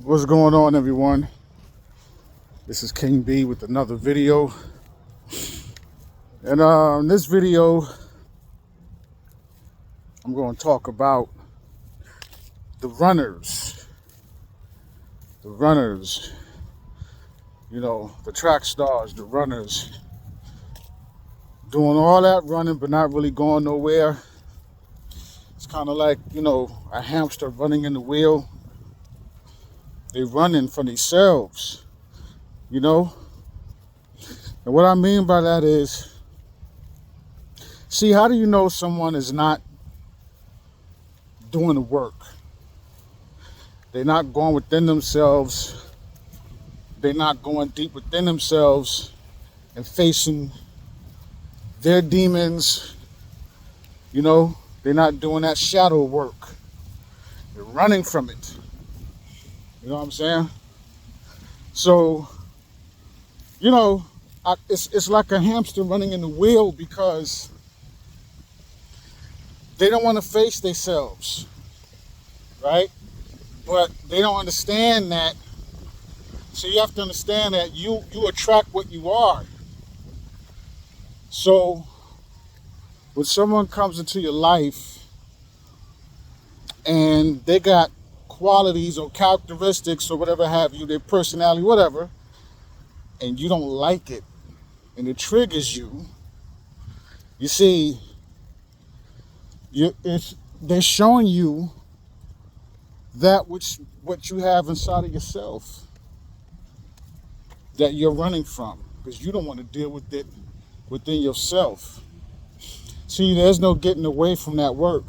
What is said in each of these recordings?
What's going on, everyone? This is King B with another video. And in this video, I'm going to talk about the runners. The runners, the track stars, the runners, doing all that running but not really going nowhere. It's kind of like, a hamster running in the wheel. They're running for themselves, And what I mean by that is, see, how do you know someone is not doing the work? They're not going within themselves. They're not going deep within themselves and facing their demons. They're not doing that shadow work. They're running from it. You know what I'm saying? So, it's like a hamster running in the wheel because they don't want to face themselves, right? But they don't understand that. So you have to understand that you attract what you are. So when someone comes into your life and they got qualities or characteristics or whatever have you, their personality, whatever, and you don't like it and it triggers you, you see, they're showing you what you have inside of yourself that you're running from because you don't want to deal with it within yourself. See, there's no getting away from that work.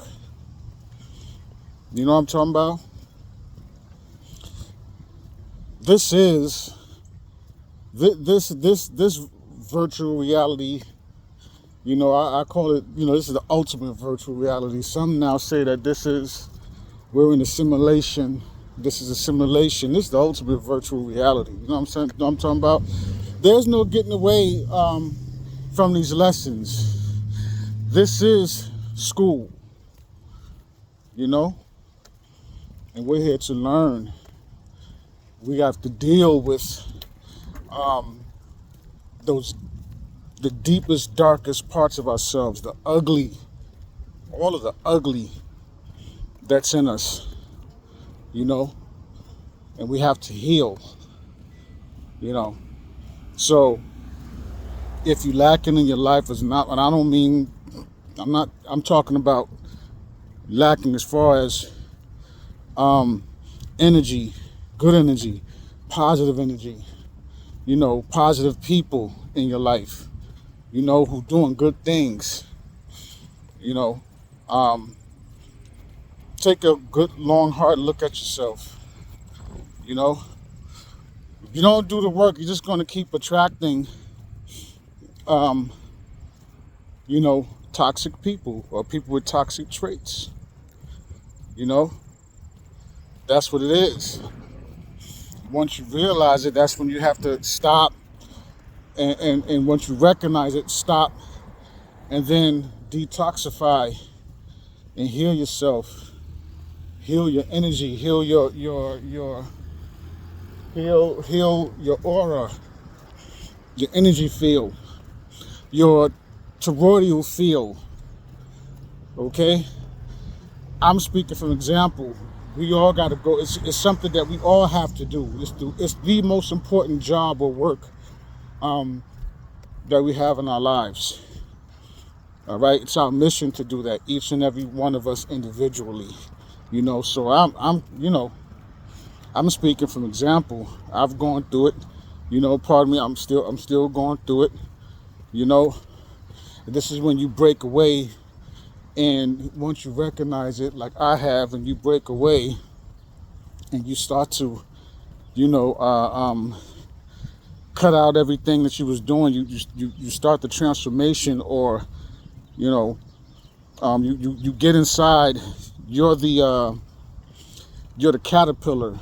You know what I'm talking about? This virtual reality, I call it, this is the ultimate virtual reality. Some now say that we're in a simulation. This is a simulation. This is the ultimate virtual reality. You know what I'm saying? You know what I'm talking about? There's no getting away from these lessons. This is school, and we're here to learn. We have to deal with the deepest, darkest parts of ourselves, all of the ugly that's in us, and we have to heal, So if you lacking in your life is not, and I'm talking about lacking as far as energy, good energy, positive energy, positive people in your life, who doing good things, take a good, long, hard look at yourself, If you don't do the work, you're just going to keep attracting, toxic people or people with toxic traits, That's what it is. Once you realize it, that's when you have to stop. And once you recognize it, stop and then detoxify and heal yourself. Heal your energy, heal your aura, your energy field, your toroidal field. Okay? I'm speaking from example. We all got to go. It's something that we all have to do. It's the most important job or work that we have in our lives. All right, it's our mission to do that, each and every one of us individually. So I'm speaking from example. I've gone through it. Pardon me. I'm still going through it. This is when you break away. And once you recognize it, like I have, and you break away and you start to, cut out everything that you was doing, you start the transformation, or, you get inside, you're the caterpillar,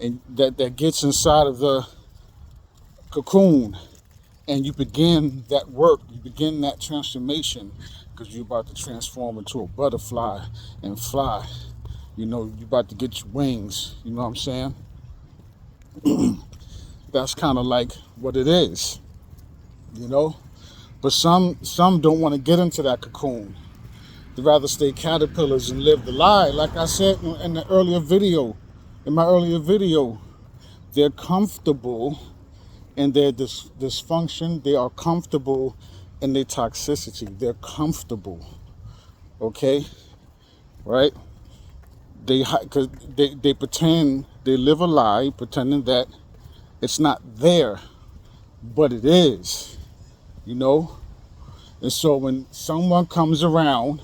and that gets inside of the cocoon, and you begin that work, you begin that transformation, because you're about to transform into a butterfly and fly. You're about to get your wings, you know what I'm saying? That's kind of like what it is, you know. But some don't want to get into that cocoon. They'd rather stay caterpillars and live the lie. Like I said in the earlier video, in my earlier video, they're comfortable in their dysfunction. They are comfortable in their toxicity. They're comfortable, okay, right? Cause they pretend, they live a lie, pretending that it's not there, but it is, you know. And so when someone comes around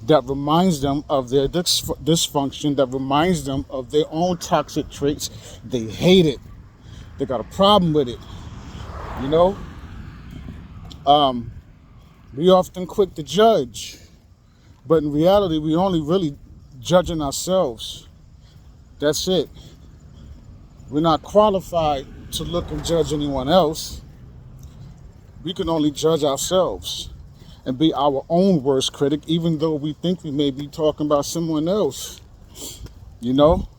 that reminds them of their dysfunction, that reminds them of their own toxic traits, they hate it. They got a problem with it, you know. We often quick to judge, but in reality, we only really judging ourselves. That's it. We're not qualified to look and judge anyone else. We can only judge ourselves and be our own worst critic, even though we think we may be talking about someone else. You know,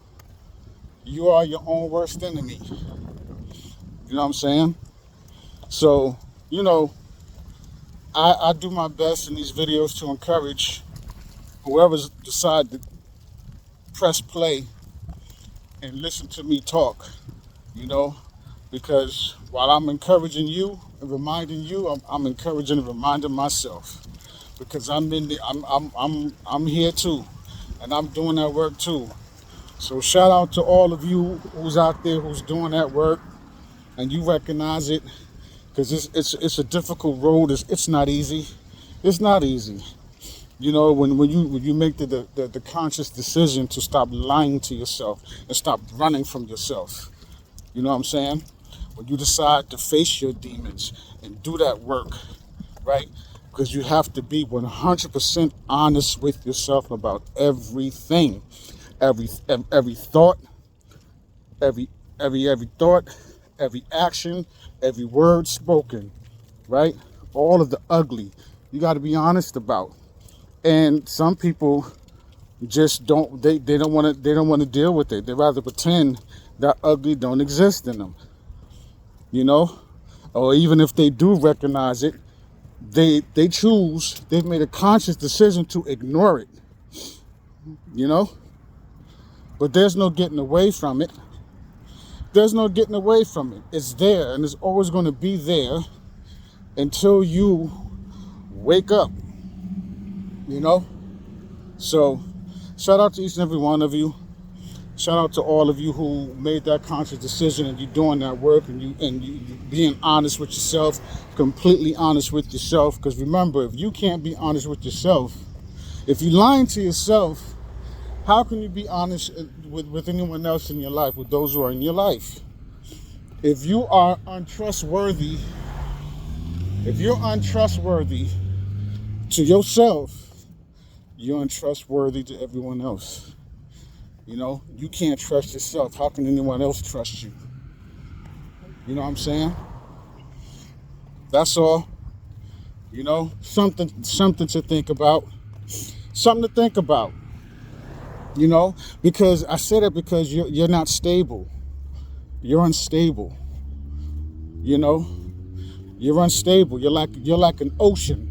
you are your own worst enemy. You know what I'm saying? So, you know, I do my best in these videos to encourage whoever's decide to press play and listen to me talk, you know, because while I'm encouraging you and reminding you, I'm encouraging and reminding myself, because I'm here too, and I'm doing that work too. So shout out to all of you who's out there who's doing that work, and you recognize it, because it's a difficult road. It's not easy. It's not easy. You know, when you make the conscious decision to stop lying to yourself and stop running from yourself. You know what I'm saying? When you decide to face your demons and do that work, right? Because you have to be 100% honest with yourself about everything, every thought, every thought, every action, every word spoken, right? All of the ugly, you got to be honest about. And some people just don't want to deal with it. They rather pretend that ugly don't exist in them, you know. Or even if they do recognize it, they've made a conscious decision to ignore it, you know. But there's no getting away from it. There's no getting away from it. It's there, and it's always going to be there until you wake up, you know. So shout out to each and every one of you. Shout out to all of you who made that conscious decision, and you doing that work, and you being honest with yourself, completely honest with yourself. Because remember, if you can't be honest with yourself, if you're lying to yourself, how can you be honest with anyone else in your life, with those who are in your life? If you are untrustworthy, if you're untrustworthy to yourself, you're untrustworthy to everyone else. You know, you can't trust yourself. How can anyone else trust you? You know what I'm saying? That's all. You know, something to think about. Something to think about. You know, because I say that because you're not stable. You're unstable. You know, you're unstable. You're like an ocean.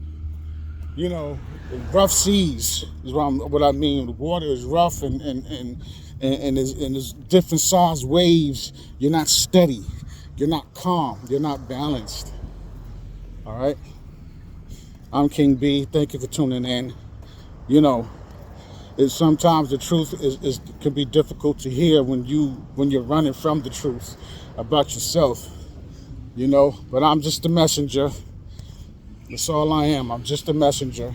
You know, rough seas is what I mean. The water is rough and there's different size waves. You're not steady. You're not calm. You're not balanced. All right. I'm King B. Thank you for tuning in. You know, sometimes the truth can be difficult to hear when you're running from the truth about yourself. You know, but I'm just a messenger. That's all I am. I'm just a messenger.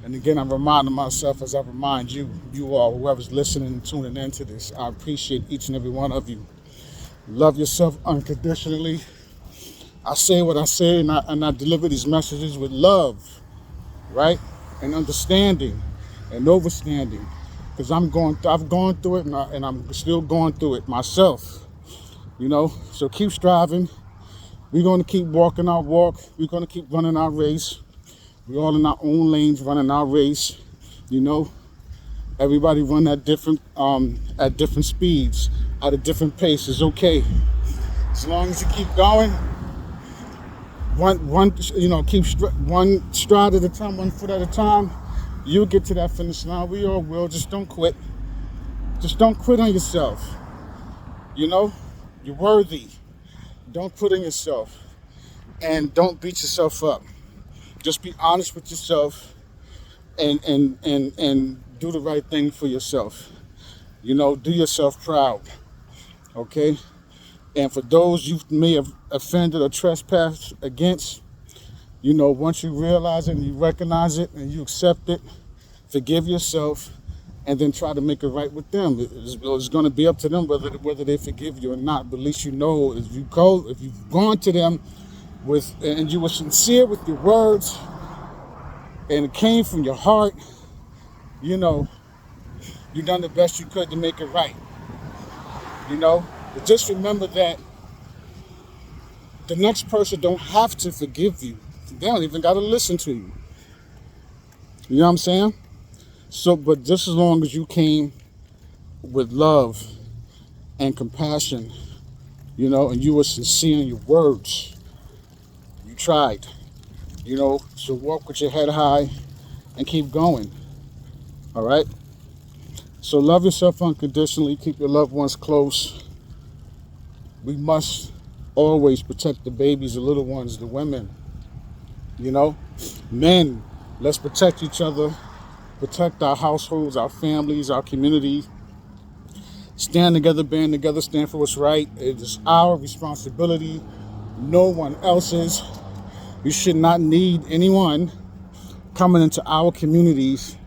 And again, I'm reminding myself as I remind you all, whoever's listening and tuning into this, I appreciate each and every one of you. Love yourself unconditionally. I say what I say, and I deliver these messages with love, right? And understanding and understanding. Because I've gone through it, and I'm still going through it myself. You know, so keep striving. We're going to keep walking our walk. We're going to keep running our race. We're all in our own lanes running our race, you know. Everybody run at different speeds, at a different pace. It's okay. As long as you keep going, keep one stride at a time, 1 foot at a time, you'll get to that finish line. We all will. Just don't quit. Just don't quit on yourself. You know, you're worthy. Don't quit on yourself, and don't beat yourself up. Just be honest with yourself, and do the right thing for yourself. You know, do yourself proud. Okay. And for those you may have offended or trespassed against, you know, once you realize it and you recognize it and you accept it, forgive yourself, and then try to make it right with them. It's going to be up to them whether they forgive you or not. But at least you know, if you've gone to them and you were sincere with your words, and it came from your heart, you know, you done the best you could to make it right. You know, but just remember that the next person don't have to forgive you. They don't even got to listen to you. You know what I'm saying? So, but just as long as you came with love and compassion, you know, and you were sincere in your words, you tried, you know, so walk with your head high and keep going. All right? So love yourself unconditionally. Keep your loved ones close. We must always protect the babies, the little ones, the women. You know, men, let's protect each other, protect our households, our families, our communities. Stand together, band together, stand for what's right. It is our responsibility, no one else's. We should not need anyone coming into our communities,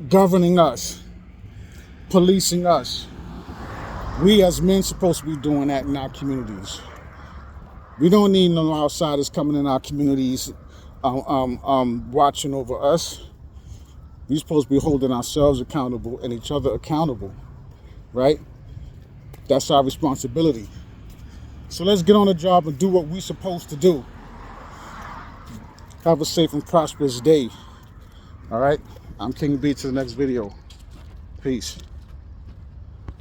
governing us, policing us. We as men supposed to be doing that in our communities. We don't need no outsiders coming in our communities, watching over us. We're supposed to be holding ourselves accountable and each other accountable, right? That's our responsibility. So let's get on the job and do what we're supposed to do. Have a safe and prosperous day. All right? I'm King B. To the next video. Peace.